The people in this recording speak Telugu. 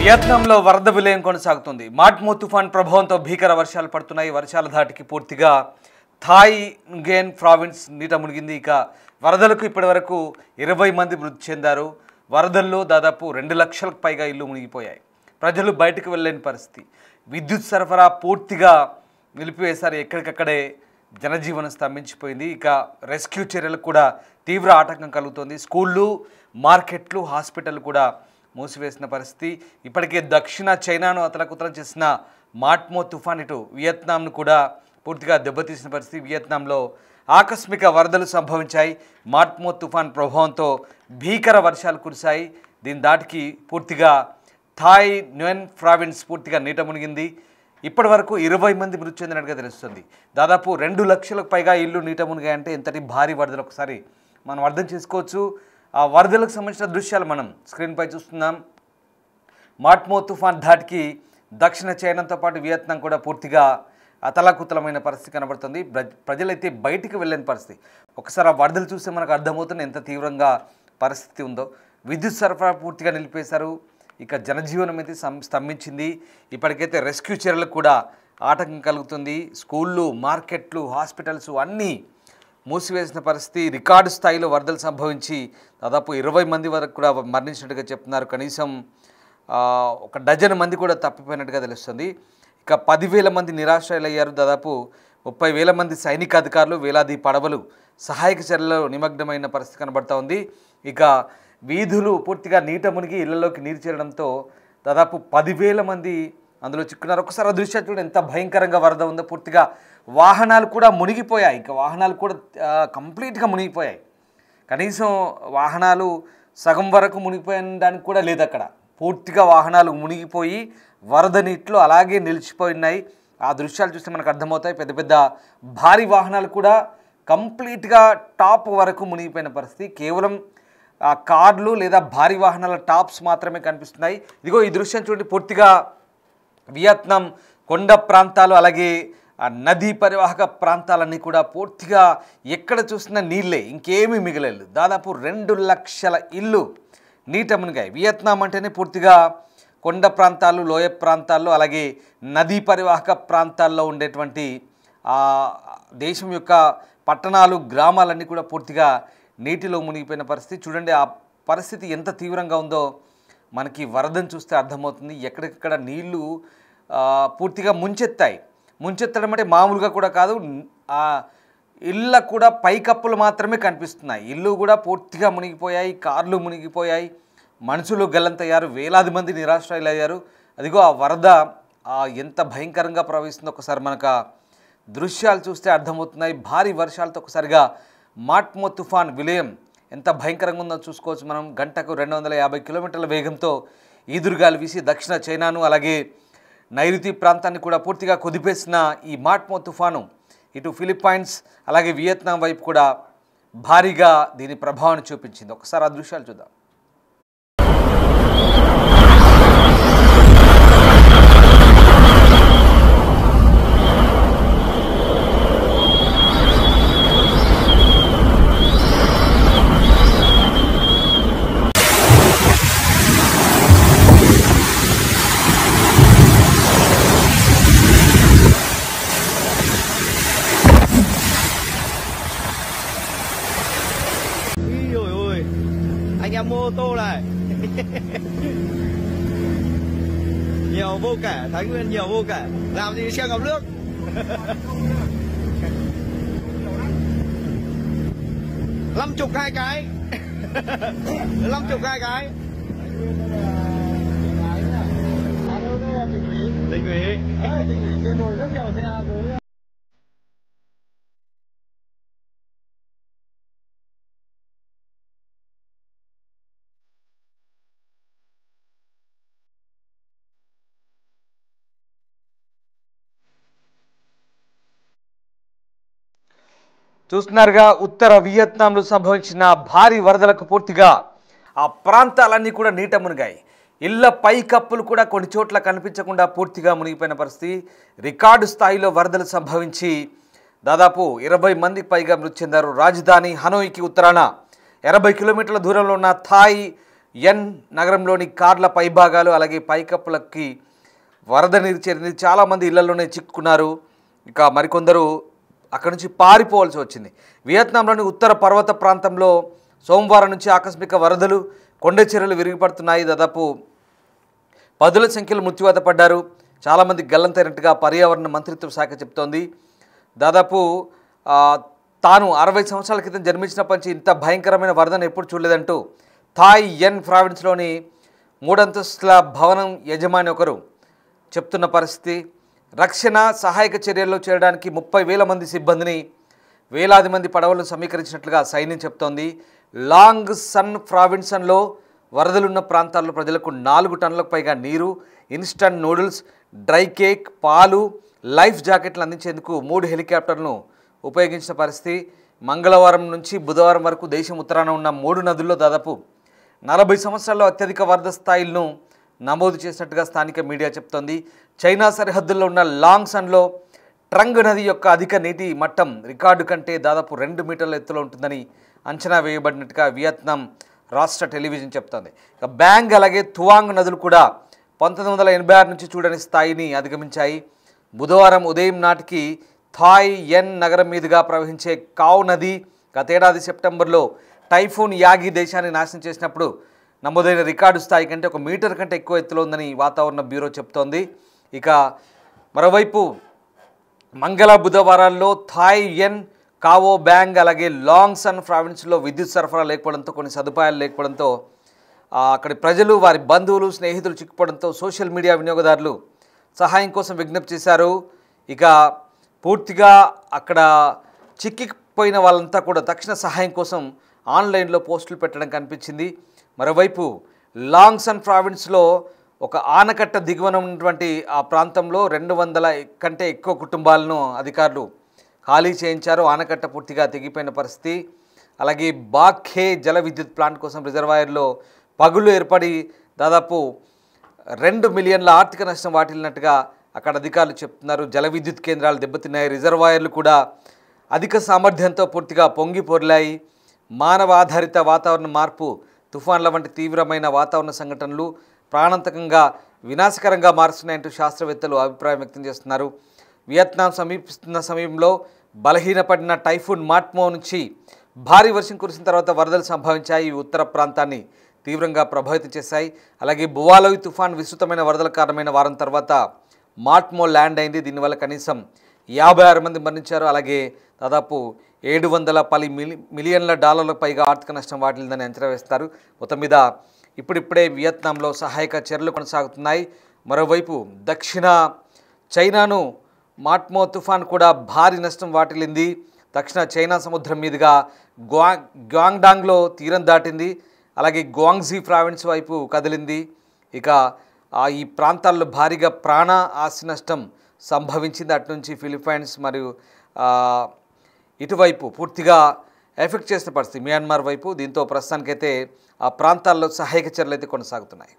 వియత్నాంలో వరద విలయం కొనసాగుతుంది. మాట్మో తుఫాన్ ప్రభావంతో భీకర వర్షాలు పడుతున్నాయి. వర్షాల ధాటికి పూర్తిగా థాయ్ nguyen ప్రావిన్స్ నీట మునిగింది. ఇక వరదలకు ఇప్పటివరకు 20 మంది మృతి చెందారు. వరదల్లో దాదాపు 2 లక్షలకు పైగా ఇల్లు మునిగిపోయాయి. ప్రజలు బయటకు వెళ్ళలేని పరిస్థితి. విద్యుత్ సరఫరా పూర్తిగా నిలిపివేశారు. ఎక్కడికక్కడే జనజీవనం స్తంభించిపోయింది. ఇక రెస్క్యూ చర్యలకు కూడా తీవ్ర ఆటంకం కలుగుతోంది. స్కూళ్ళు, మార్కెట్లు, హాస్పిటల్ కూడా మూసివేసిన పరిస్థితి. ఇప్పటికే దక్షిణ చైనాను అతలకుతలం చేసిన మాట్మో తుఫాన్ ఇటు వియత్నాంను కూడా పూర్తిగా దెబ్బతీసిన పరిస్థితి. వియత్నాంలో ఆకస్మిక వరదలు సంభవించాయి. మాట్మో తుఫాన్ ప్రభావంతో భీకర వర్షాలు కురిశాయి. దీని దాటికి పూర్తిగా థాయ్ nguyen ప్రావిన్స్ పూర్తిగా నీట మునిగింది. ఇప్పటి వరకు 20 మంది మృతి చెందినట్టుగా తెలుస్తుంది. దాదాపు 2 లక్షలకు పైగా ఇల్లు నీట మునిగాయంటే ఎంతటి భారీ వరదలు ఒకసారి మనం అర్థం చేసుకోవచ్చు. ఆ వరదలకు సంబంధించిన దృశ్యాలు మనం స్క్రీన్పై చూస్తున్నాం. మాట్మో తుఫాన్ ధాటికి దక్షిణ చైనాతో పాటు వియత్నాం కూడా పూర్తిగా అతలాకుతలమైన పరిస్థితి కనబడుతుంది. ప్రజలైతే బయటికి వెళ్ళని పరిస్థితి. ఒకసారి ఆ వరదలు చూస్తే మనకు అర్థమవుతుంది ఎంత తీవ్రంగా పరిస్థితి ఉందో. విద్యుత్ సరఫరా పూర్తిగా నిలిపేశారు. ఇక జనజీవనం అయితే స్తంభించింది. ఇప్పటికైతే రెస్క్యూ చర్యలకు కూడా ఆటంకం కలుగుతుంది. స్కూళ్ళు, మార్కెట్లు, హాస్పిటల్స్ అన్నీ మూసివేసిన పరిస్థితి. రికార్డు స్థాయిలో వరదలు సంభవించి దాదాపు 20 మంది వరకు కూడా మరణించినట్టుగా చెప్తున్నారు. కనీసం 1 డజన్ మంది కూడా తప్పిపోయినట్టుగా తెలుస్తుంది. ఇక 10,000 మంది నిరాశ్రయులయ్యారు. దాదాపు 30,000 మంది సైనిక అధికారులు, వేలాది పడవలు సహాయక చర్యల్లో నిమగ్నమైన పరిస్థితి కనబడుతూ ఉంది. ఇక వీధులు పూర్తిగా నీట మునిగి ఇళ్లలోకి నీరు చేరడంతో దాదాపు 10,000 మంది అందులో చిక్కున్నారు. ఒకసారి ఆ దృశ్యాలు చూడండి ఎంత భయంకరంగా వరద ఉందో. పూర్తిగా వాహనాలు కూడా మునిగిపోయాయి. ఇక వాహనాలు కూడా కంప్లీట్గా మునిగిపోయాయి. కనీసం వాహనాలు సగం వరకు మునిగిపోయడానికి కూడా లేదు. అక్కడ పూర్తిగా వాహనాలు మునిగిపోయి వరద నీటిలో అలాగే నిలిచిపోయినాయి. ఆ దృశ్యాలు చూస్తే మనకు అర్థమవుతాయి. పెద్ద పెద్ద భారీ వాహనాలు కూడా కంప్లీట్గా టాప్ వరకు మునిగిపోయిన పరిస్థితి. కేవలం కార్లు లేదా భారీ వాహనాల టాప్స్ మాత్రమే కనిపిస్తున్నాయి. ఇదిగో ఈ దృశ్యం చూడండి. పూర్తిగా వియత్నాం కొండ ప్రాంతాలు అలాగే నదీ పరివాహక ప్రాంతాలన్నీ కూడా పూర్తిగా ఎక్కడ చూసినా నీళ్ళే, ఇంకేమీ మిగలేదు. దాదాపు 2 లక్షల ఇల్లు నీట మునిగాయి. వియత్నాం అంటేనే పూర్తిగా కొండ ప్రాంతాలు, లోయ ప్రాంతాల్లో అలాగే నదీ పరివాహక ప్రాంతాల్లో ఉండేటువంటి దేశం యొక్క పట్టణాలు, గ్రామాలన్నీ కూడా పూర్తిగా నీటిలో మునిగిపోయిన పరిస్థితి. చూడండి ఆ పరిస్థితి ఎంత తీవ్రంగా ఉందో మనకి వరదను చూస్తే అర్థమవుతుంది. ఎక్కడికక్కడ నీళ్లు పూర్తిగా ముంచెత్తడం అంటే మామూలుగా కూడా కాదు. ఆ ఇళ్ళ కూడా పైకప్పులు మాత్రమే కనిపిస్తున్నాయి. ఇల్లు కూడా పూర్తిగా మునిగిపోయాయి. కార్లు మునిగిపోయాయి. మనుషులు గల్లంతయ్యారు. వేలాది మంది నిరాశ్రయులయ్యారు. అదిగో ఆ వరద ఎంత భయంకరంగా ప్రవహిస్తుందో ఒకసారి మనకు ఆ దృశ్యాలు చూస్తే అర్థమవుతున్నాయి. భారీ వర్షాలతో ఒకసారిగా మాట్మో తుఫాన్ విలయం ఎంత భయంకరంగా ఉందో చూసుకోవచ్చు మనం. గంటకు 250 కిలోమీటర్ల వేగంతో ఈదురుగాలు వీసి దక్షిణ చైనాను అలాగే నైరుతి ప్రాంతాన్ని కూడా పూర్తిగా కుదిపేసిన ఈ మాట్మో తుఫాను ఇటు ఫిలిప్పైన్స్ అలాగే వియత్నాం వైపు కూడా భారీగా దీని ప్రభావాన్ని చూపించింది. ఒకసారి ఆ దృశ్యాలు చూద్దాం. Anh em mua ô tô này nhiều vô kể, Thái Nguyên nhiều vô kể, làm gì xe ngập nước. 52 cái 52 cái tỉnh ủy cái nồi rất nhiều xe với చూస్తున్నారుగా ఉత్తర వియత్నాంలో సంభవించిన భారీ వరదలకు పూర్తిగా ఆ ప్రాంతాలన్నీ కూడా నీట మునిగాయి. ఇళ్ల పైకప్పులు కూడా కొన్ని చోట్ల కనిపించకుండా పూర్తిగా మునిగిపోయిన పరిస్థితి. రికార్డు స్థాయిలో వరదలు సంభవించి దాదాపు 20 మందికి పైగా మృతి చెందారు. రాజధాని హనోయికి ఉత్తరాన 80 కిలోమీటర్ల దూరంలో ఉన్న థాయ్ ఎన్ నగరంలోని కార్ల పైభాగాలు అలాగే పైకప్పులకి వరద నీరు చేరింది. చాలామంది ఇళ్లలోనే చిక్కుకున్నారు. ఇక మరికొందరు అక్కడి నుంచి పారిపోవాల్సి వచ్చింది. వియత్నాంలోని ఉత్తర పర్వత ప్రాంతంలో సోమవారం నుంచి ఆకస్మిక వరదలు, కొండ చర్యలు విరిగిపడుతున్నాయి. దాదాపు పదుల సంఖ్యలో మృత్యువాత పడ్డారు. చాలామంది గల్లంతైనట్టుగా పర్యావరణ మంత్రిత్వ శాఖ చెప్తోంది. దాదాపు తాను 60 సంవత్సరాల క్రితం జన్మించినప్పటి నుంచి ఇంత భయంకరమైన వరదను ఎప్పుడు చూడలేదంటూ థాయ్ ఎన్ ప్రావిన్స్లోని 3 అంతస్తుల భవనం యజమాని ఒకరు చెప్తున్న పరిస్థితి. రక్షణ సహాయక చర్యల్లో చేరడానికి 30,000 మంది సిబ్బందిని, వేలాది మంది పడవలను సమీకరించినట్లుగా సైన్యం చెప్తోంది. లాంగ్ సన్ ప్రావిన్సన్లో వరదలున్న ప్రాంతాల్లో ప్రజలకు 4 టన్నులకు పైగా నీరు, ఇన్స్టంట్ నూడిల్స్, డ్రై కేక్, పాలు, లైఫ్ జాకెట్లు అందించేందుకు 3 హెలికాప్టర్లను ఉపయోగించిన పరిస్థితి. మంగళవారం నుంచి బుధవారం వరకు దేశం ఉత్తరాన ఉన్న 3 నదుల్లో దాదాపు 40 సంవత్సరాల్లో అత్యధిక వరద స్థాయిలను నమోదు చేసినట్టుగా స్థానిక మీడియా చెప్తోంది. చైనా సరిహద్దుల్లో ఉన్న లాంగ్ సన్లో ట్రంగ్ నది యొక్క అధిక నీటి మట్టం రికార్డు కంటే దాదాపు 2 మీటర్ల ఎత్తులో ఉంటుందని అంచనా వేయబడినట్టుగా వియత్నాం రాష్ట్ర టెలివిజన్ చెప్తోంది. ఇక బ్యాంగ్ అలాగే తువాంగ్ నదులు కూడా 1986 నుంచి చూడని స్థాయిని అధిగమించాయి. బుధవారం ఉదయం నాటికి థాయ్ ఎన్ నగరం మీదుగా ప్రవహించే కావ్ నది గతేడాది సెప్టెంబర్లో టైఫూన్ యాగి దేశాన్ని నాశనం చేసినప్పుడు నమోదైన రికార్డు స్థాయి కంటే 1 మీటర్ కంటే ఎక్కువ ఎత్తులో ఉందని వాతావరణ బ్యూరో చెప్తోంది. ఇక మరోవైపు మంగళ బుధవారాల్లో థాయ్ ఎన్, కావో బ్యాంగ్ అలాగే లాంగ్ సన్ ప్రావిన్స్లో విద్యుత్ సరఫరా లేకపోవడంతో, కొన్ని సదుపాయాలు లేకపోవడంతో అక్కడి ప్రజలు, వారి బంధువులు, స్నేహితులు చిక్కుపోవడంతో సోషల్ మీడియా వినియోగదారులు సహాయం కోసం విజ్ఞప్తి చేశారు. ఇక పూర్తిగా అక్కడ చిక్కిపోయిన వాళ్ళంతా కూడా తక్షణ సహాయం కోసం ఆన్లైన్లో పోస్టులు పెట్టడం కనిపించింది. మరోవైపు లాంగ్ సన్ ప్రావిన్స్లో ఒక ఆనకట్ట దిగువన ఉన్నటువంటి ఆ ప్రాంతంలో 200 కంటే ఎక్కువ కుటుంబాలను అధికారులు ఖాళీ చేయించారు. ఆనకట్ట పూర్తిగా తెగిపోయిన పరిస్థితి. అలాగే బాఖ్యే జల విద్యుత్ ప్లాంట్ కోసం రిజర్వాయర్లో పగులు ఏర్పడి దాదాపు 2 మిలియన్ల ఆర్థిక నష్టం వాటిల్లినట్టుగా అక్కడ అధికారులు చెప్తున్నారు. జల విద్యుత్ కేంద్రాలు దెబ్బతిన్నాయి. రిజర్వాయర్లు కూడా అధిక సామర్థ్యంతో పూర్తిగా పొంగి పొర్లాయి. మానవ ఆధారిత వాతావరణ మార్పు, తుఫాన్ల వంటి తీవ్రమైన వాతావరణ సంఘటనలు ప్రాణాంతకంగా, వినాశకరంగా మారుస్తున్నాయంటూ శాస్త్రవేత్తలు అభిప్రాయం వ్యక్తం చేస్తున్నారు. వియత్నాం సమీపిస్తున్న సమయంలో బలహీనపడిన టైఫూన్ మాట్మో నుంచి భారీ వర్షం కురిసిన తర్వాత వరదలు సంభవించాయి. ఉత్తర ప్రాంతాన్ని తీవ్రంగా ప్రభావితం చేశాయి. అలాగే బువాలోయ్ తుఫాన్ విస్తృతమైన వరదల కారణమైన వారం తర్వాత మాట్మో ల్యాండ్ అయింది. దీనివల్ల కనీసం 56 మంది మరణించారు. అలాగే దాదాపు $710 మిలియన్ల పైగా ఆర్థిక నష్టం వాటిల్లిందని అంచనా వేస్తారు. మొత్తం మీద ఇప్పుడిప్పుడే వియత్నాంలో సహాయక చర్యలు కొనసాగుతున్నాయి. మరోవైపు దక్షిణ చైనాను మాట్మో తుఫాన్ కూడా భారీ నష్టం వాటిల్లింది. దక్షిణ చైనా సముద్రం మీదుగా గ్వాంగ్డాంగ్లో తీరం దాటింది. అలాగే గ్వాంగ్జీ ప్రావిన్స్ వైపు కదిలింది. ఇక ఈ ప్రాంతాల్లో భారీగా ప్రాణ ఆస్తి నష్టం సంభవించింది. అటు నుంచి ఫిలిప్పైన్స్ మరియు ఇటువైపు పూర్తిగా ఎఫెక్ట్ చేసిన పరిస్థితి మియాన్మార్ వైపు. దీంతో ప్రస్తుతానికైతే ఆ ప్రాంతాల్లో సహాయక చర్యలు అయితే కొనసాగుతున్నాయి.